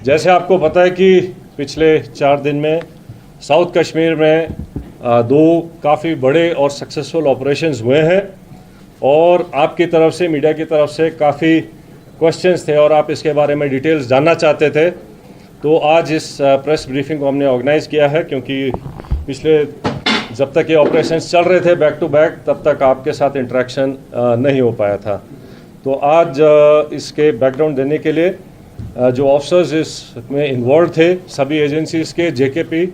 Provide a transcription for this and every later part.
जैसे आपको पता है कि पिछले 4 दिन में साउथ कश्मीर में दो काफ़ी बड़े और सक्सेसफुल ऑपरेशंस हुए हैं और आपकी तरफ से, मीडिया की तरफ से काफ़ी क्वेश्चंस थे और आप इसके बारे में डिटेल्स जानना चाहते थे। तो आज इस प्रेस ब्रीफिंग को हमने ऑर्गेनाइज़ किया है, क्योंकि पिछले जब तक ये ऑपरेशंस चल रहे थे बैक टू बैक, तब तक आपके साथ इंटरेक्शन नहीं हो पाया था। तो आज इसके बैकग्राउंड देने के लिए जो ऑफिसर्स इसमें इन्वॉल्व थे, सभी एजेंसीज़ के, जेकेपी,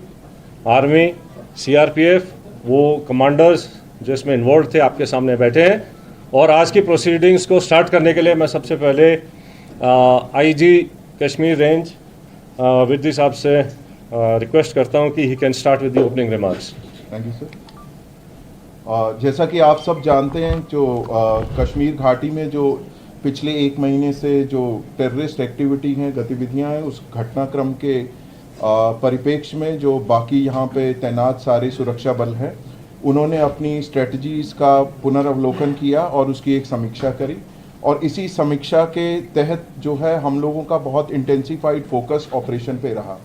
आर्मी, सीआरपीएफ, वो कमांडर्स जो इसमें इन्वॉल्व थे आपके सामने बैठे हैं। और आज की प्रोसीडिंग्स को स्टार्ट करने के लिए मैं सबसे पहले आईजी कश्मीर रेंज विद्दी साहब से रिक्वेस्ट करता हूं कि he can start with the opening remarks. Thank you sir. जैसा कि आप सब जानते हैं, जो कश्मीर घाटी में जो पिछले 1 महीने से जो टेररिस्ट एक्टिविटी हैं, गतिविधियां हैं, उस घटनाक्रम के परिप्रेक्ष्य में जो बाकी यहाँ पे तैनात सारे सुरक्षा बल हैं, उन्होंने अपनी स्ट्रेटजीज़ का पुनर्वलोकन किया और उसकी एक समीक्षा करी। और इसी समीक्षा के तहत जो है हम लोगों का बहुत इंटेंसिफाइड फोकस ऑपरेशन पे रहा।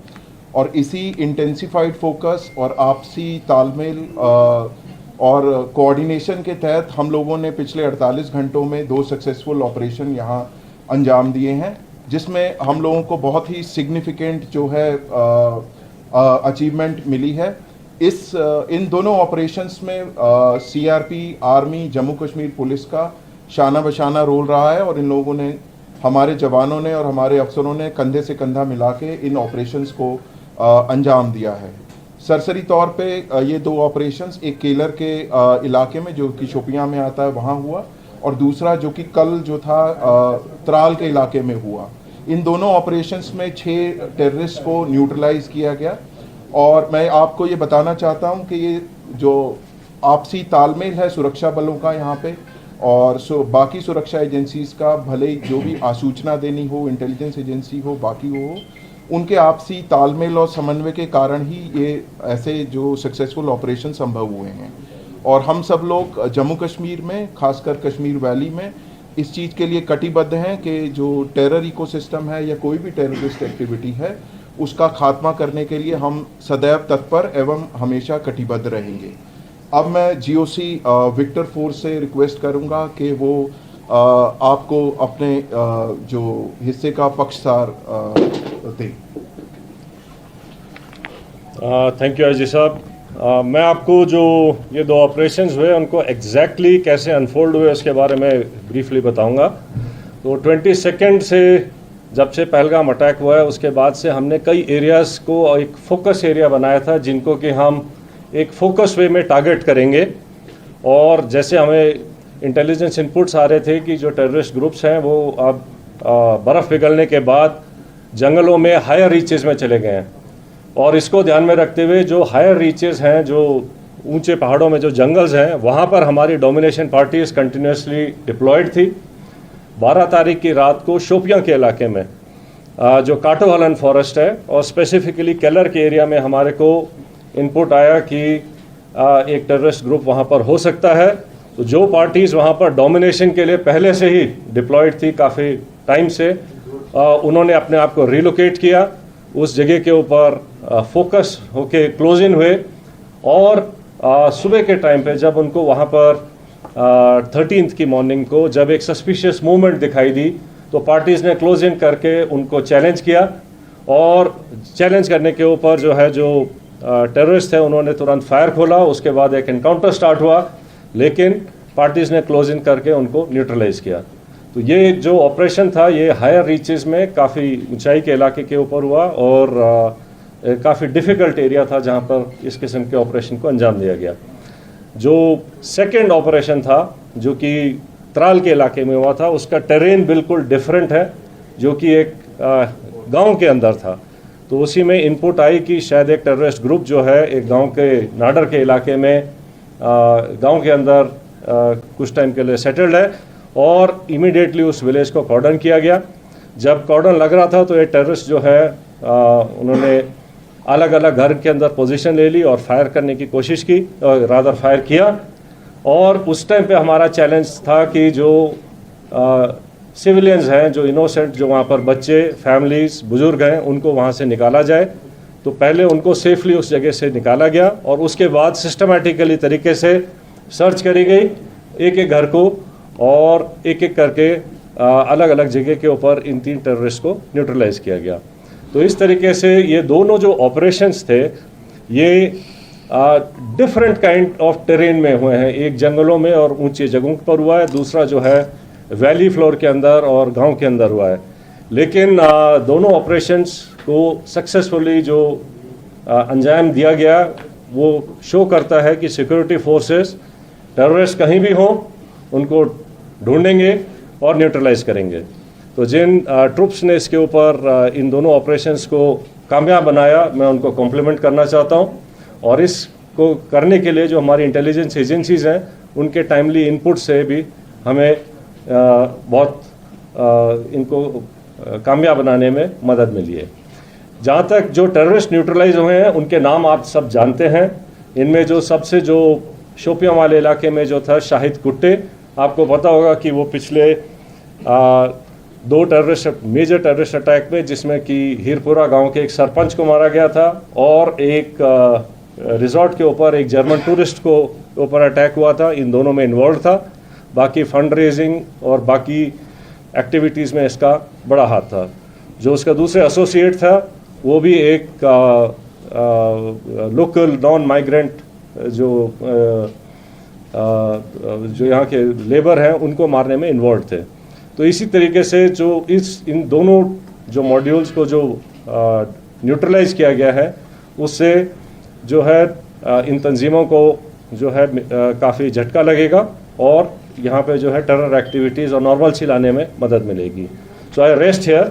और इसी इंटेंसिफाइड फोकस और आपसी तालमेल और कोऑर्डिनेशन के तहत हम लोगों ने पिछले 48 घंटों में 2 सक्सेसफुल ऑपरेशन यहाँ अंजाम दिए हैं, जिसमें हम लोगों को बहुत ही सिग्निफिकेंट जो है अचीवमेंट मिली है। इन दोनों ऑपरेशंस में CRP, army, Jammu Kashmir police का शाना बशाना रोल रहा है और इन लोगों ने, हमारे जवानों ने और हमारे अफसरों ने कंधे से कंधा मिला के इन ऑपरेशंस को अंजाम दिया है। सरसरी तौर पे ये 2 ऑपरेशंस, एक केलर के इलाके में जो कि शोपियां में आता है वहाँ हुआ, और दूसरा जो कि कल जो था त्राल के इलाके में हुआ। इन दोनों ऑपरेशंस में 6 टेररिस्ट को न्यूट्रलाइज किया गया। और मैं आपको ये बताना चाहता हूँ कि ये जो आपसी तालमेल है सुरक्षा बलों का यहाँ पे और बाकी सुरक्षा एजेंसीज़ का, भले ही जो भी आसूचना देनी हो, इंटेलिजेंस एजेंसी हो, बाकी हो, उनके आपसी तालमेल और समन्वय के कारण ही ये ऐसे जो सक्सेसफुल ऑपरेशन संभव हुए हैं। और हम सब लोग जम्मू कश्मीर में, खासकर कश्मीर वैली में, इस चीज़ के लिए कटिबद्ध हैं कि जो टेरर इकोसिस्टम है या कोई भी टेररिस्ट एक्टिविटी है, उसका खात्मा करने के लिए हम सदैव तत्पर एवं हमेशा कटिबद्ध रहेंगे। अब मैं जीओसी विक्टर फोर्स से रिक्वेस्ट करूंगा कि वो आपको अपने जो हिस्से का पक्षसार दें। थैंक यू अजय साहब। मैं आपको जो ये 2 ऑपरेशंस हुए उनको एग्जैक्टली कैसे अनफोल्ड हुए उसके बारे में ब्रीफली बताऊंगा। तो 22 से जब से पहलगाम अटैक हुआ है, उसके बाद से हमने कई एरियाज़ को एक फोकस एरिया बनाया था, जिनको कि हम एक फोकस वे में टारगेट करेंगे। और जैसे हमें इंटेलिजेंस इनपुट्स आ रहे थे कि जो टेररिस्ट ग्रुप्स हैं वो अब बर्फ़ पिघलने के बाद जंगलों में हायर रीचेज़ में चले गए हैं। और इसको ध्यान में रखते हुए जो हायर रीचेज़ हैं, जो ऊंचे पहाड़ों में जो जंगल्स हैं, वहाँ पर हमारी डोमिनेशन पार्टीज़ कंटिन्यूसली डिप्लॉयड थी। 12 तारीख की रात को शोपियां के इलाके में जो काटोहलन फॉरेस्ट है और स्पेसिफिकली केलर के एरिया में हमारे को इनपुट आया कि एक टेररिस्ट ग्रुप वहां पर हो सकता है। तो जो पार्टीज़ वहां पर डोमिनेशन के लिए पहले से ही डिप्लॉयड थी काफ़ी टाइम से, उन्होंने अपने आप को रिलोकेट किया, उस जगह के ऊपर फोकस होके क्लोज इन हुए। और सुबह के टाइम पे जब उनको वहां पर 13th की मॉर्निंग को जब एक सस्पिशियस मूवमेंट दिखाई दी, तो पार्टीज़ ने क्लोज इन करके उनको चैलेंज किया। और चैलेंज करने के ऊपर जो है जो टेररिस्ट थे उन्होंने तुरंत फायर खोला। उसके बाद एक एनकाउंटर स्टार्ट हुआ, लेकिन पार्टीज़ ने क्लोज इन करके उनको न्यूट्रलाइज किया। तो ये जो ऑपरेशन था ये हायर रीचेज़ में काफ़ी ऊंचाई के इलाके के ऊपर हुआ और काफ़ी डिफ़िकल्ट एरिया था जहाँ पर इस किस्म के ऑपरेशन को अंजाम दिया गया। जो सेकेंड ऑपरेशन था जो कि त्राल के इलाके में हुआ था, उसका टेरेन बिल्कुल डिफरेंट है, जो कि एक गांव के अंदर था। तो उसी में इनपुट आई कि शायद एक टेररिस्ट ग्रुप जो है एक गांव के नाडर के इलाके में गांव के अंदर कुछ टाइम के लिए सेटल्ड है और इमीडिएटली उस विलेज को कॉर्डन किया गया। जब कॉर्डन लग रहा था तो ये टेररिस्ट जो है उन्होंने अलग अलग घर के अंदर पोजीशन ले ली और फायर करने की कोशिश की, रादर फायर किया। और उस टाइम पे हमारा चैलेंज था कि जो सिविलियंस हैं जो इनोसेंट, जो वहाँ पर बच्चे, फैमिलीज, बुजुर्ग हैं, उनको वहाँ से निकाला जाए। तो पहले उनको सेफली उस जगह से निकाला गया और उसके बाद सिस्टमेटिकली तरीके से सर्च करी गई एक एक घर को, और एक एक करके अलग अलग जगह के ऊपर इन 3 टेररिस्ट को न्यूट्रलाइज किया गया। तो इस तरीके से ये दोनों जो ऑपरेशंस थे ये डिफरेंट काइंड ऑफ टेरेन में हुए हैं। एक जंगलों में और ऊंची जगहों पर हुआ है, दूसरा जो है वैली फ्लोर के अंदर और गांव के अंदर हुआ है। लेकिन दोनों ऑपरेशंस को सक्सेसफुली जो अंजाम दिया गया वो शो करता है कि सिक्योरिटी फोर्सेस टेररिस्ट कहीं भी हों उनको ढूंढेंगे और न्यूट्रलाइज करेंगे। तो जिन ट्रुप्स ने इसके ऊपर इन दोनों ऑपरेशंस को कामयाब बनाया, मैं उनको कॉम्प्लीमेंट करना चाहता हूं। और इसको करने के लिए जो हमारी इंटेलिजेंस एजेंसीज़ हैं उनके टाइमली इनपुट से भी हमें बहुत इनको कामयाब बनाने में मदद मिली है। जहाँ तक जो टेररिस्ट न्यूट्रलाइज हुए हैं उनके नाम आप सब जानते हैं। इनमें जो सबसे जो शोपियां वाले इलाके में जो था शाहिद कुट्टे, आपको पता होगा कि वो पिछले 2 मेजर टेररिस्ट अटैक में, जिसमें कि हीरपुरा गांव के एक सरपंच को मारा गया था और एक रिजॉर्ट के ऊपर एक जर्मन टूरिस्ट को ऊपर अटैक हुआ था, इन दोनों में इन्वॉल्व था। बाकी फंड रेजिंग और बाकी एक्टिविटीज़ में इसका बड़ा हाथ था। जो उसका दूसरे एसोसिएट था वो भी एक लोकल नॉन माइग्रेंट जो यहाँ के लेबर हैं उनको मारने में इन्वॉल्व थे। तो इसी तरीके से जो इन दोनों जो मॉड्यूल्स को जो न्यूट्रलाइज किया गया है उससे जो है इन तंजीमों को जो है काफ़ी झटका लगेगा और यहाँ पे जो है टेरर एक्टिविटीज़ और नॉर्मलसी लाने में मदद मिलेगी। So I rest here.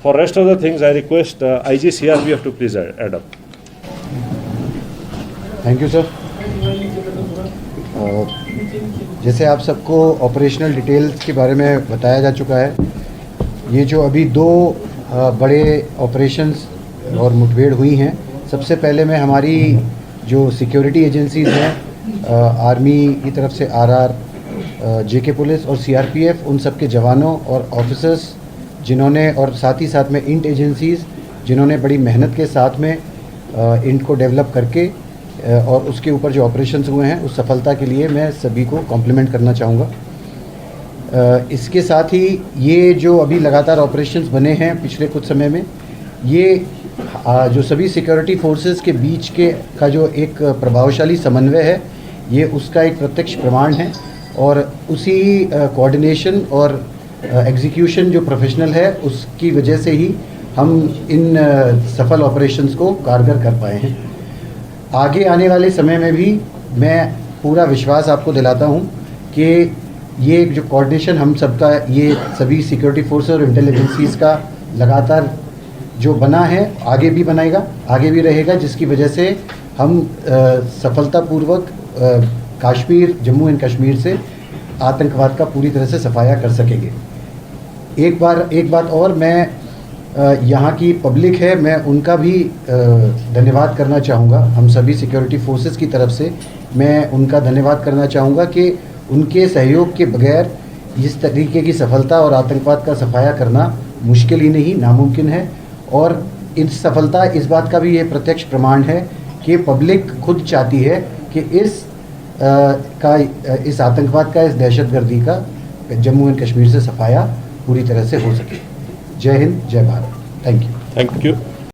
For rest of the things I request IG CRPF to please add up. Thank you sir. जैसे आप सबको ऑपरेशनल डिटेल्स के बारे में बताया जा चुका है, ये जो अभी 2 बड़े ऑपरेशंस और मुठभेड़ हुई हैं, सबसे पहले मैं हमारी जो सिक्योरिटी एजेंसीज़ हैं, आर्मी की तरफ से RR, JK पुलिस और CRPF, उन सब के जवानों और ऑफिसर्स जिन्होंने, और साथ ही साथ में इंट एजेंसीज़ जिन्होंने बड़ी मेहनत के साथ में इंट को डेवलप करके और उसके ऊपर जो ऑपरेशंस हुए हैं उस सफलता के लिए मैं सभी को कॉम्प्लीमेंट करना चाहूँगा। इसके साथ ही ये जो अभी लगातार ऑपरेशंस बने हैं पिछले कुछ समय में, ये जो सभी सिक्योरिटी फोर्सेस के बीच के का जो एक प्रभावशाली समन्वय है, ये उसका एक प्रत्यक्ष प्रमाण है। और उसी कोऑर्डिनेशन और एग्जीक्यूशन जो प्रोफेशनल है उसकी वजह से ही हम इन सफल ऑपरेशंस को कारगर कर पाए हैं। आगे आने वाले समय में भी मैं पूरा विश्वास आपको दिलाता हूं कि ये जो कोऑर्डिनेशन हम सबका, ये सभी सिक्योरिटी फोर्स और इंटेलिजेंसीज का लगातार जो बना है आगे भी बनाएगा, आगे भी रहेगा, जिसकी वजह से हम सफलतापूर्वक कश्मीर, जम्मू एंड कश्मीर से आतंकवाद का पूरी तरह से सफाया कर सकेंगे। एक बात और, मैं यहाँ की पब्लिक है, मैं उनका भी धन्यवाद करना चाहूँगा। हम सभी सिक्योरिटी फोर्सेस की तरफ से मैं उनका धन्यवाद करना चाहूँगा कि उनके सहयोग के बगैर इस तरीके की सफलता और आतंकवाद का सफाया करना मुश्किल ही नहीं, नामुमकिन है। और इस सफलता इस बात का भी ये प्रत्यक्ष प्रमाण है कि पब्लिक खुद चाहती है कि इस आतंकवाद का, इस दहशतगर्दी का जम्मू एंड कश्मीर से सफाया पूरी तरह से हो सके। जय हिंद, जय भारत। Thank you.